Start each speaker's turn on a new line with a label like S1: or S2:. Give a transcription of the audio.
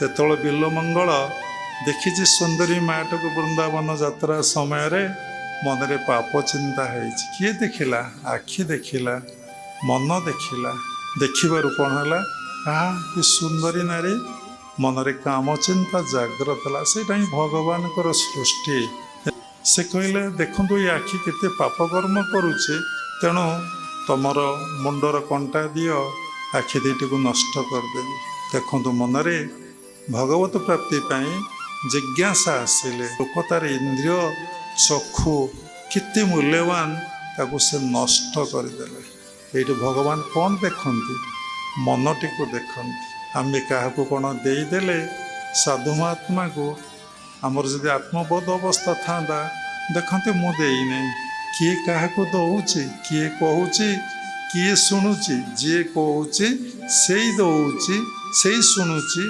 S1: तेतବେଳେ ବିଲ୍ୱମଙ୍ଗଳ ଦେଖିଛି ସୁନ୍ଦରୀ ମାଟାକୁ ବୃନ୍ଦାବନ ଯାତ୍ରା ସମୟରେ ମନରେ ପାପ ଚିନ୍ତା ହେଇଛି। କିଏ ଦେଖିଲା? ଆଖି ଦେଖିଲା, ମନ ଦେଖିଲା। ଦେଖିବାରୁ କ'ଣ ହେଲା? କି ସୁନ୍ଦରୀ ନାରୀ, ମନରେ କାମ ଚିନ୍ତା ଜାଗ୍ରତ ହେଲା। ସେଇଟା ହିଁ ଭଗବାନଙ୍କର ସୃଷ୍ଟି। ସେ କହିଲେ ଦେଖନ୍ତୁ ଏ ଆଖି କେତେ ପାପ କର୍ମ କରୁଛି, ତେଣୁ ତମର ମୁଣ୍ଡର କଣ୍ଟା ଦିଅ, ଆଖି ଦୁଇଟିକୁ ନଷ୍ଟ କରିଦେବି। ଦେଖନ୍ତୁ ମନରେ ଭଗବତ ପ୍ରାପ୍ତି ପାଇଁ ଜିଜ୍ଞାସା ଆସିଲେ ଲୋକ ତାର ଇନ୍ଦ୍ରିୟ ଚକ୍ଷୁ କେତେ ମୂଲ୍ୟବାନ ତାକୁ ସେ ନଷ୍ଟ କରିଦେଲେ। ଏଇଠି ଭଗବାନ କ'ଣ ଦେଖନ୍ତି? ମନଟିକୁ ଦେଖନ୍ତି। ଆମେ କାହାକୁ କ'ଣ ଦେଇଦେଲେ ସାଧୁ ମହାତ୍ମାକୁ, ଆମର ଯଦି ଆତ୍ମବୋଧ ଅବସ୍ଥା ଥାନ୍ତା, ଦେଖନ୍ତି ମୁଁ ଦେଇନାହିଁ, କିଏ କାହାକୁ ଦଉଛି, କିଏ କହୁଛି, କିଏ ଶୁଣୁଛି? ଯିଏ କହୁଛି ସେଇ ଦଉଛି, ସେଇ ଶୁଣୁଛି।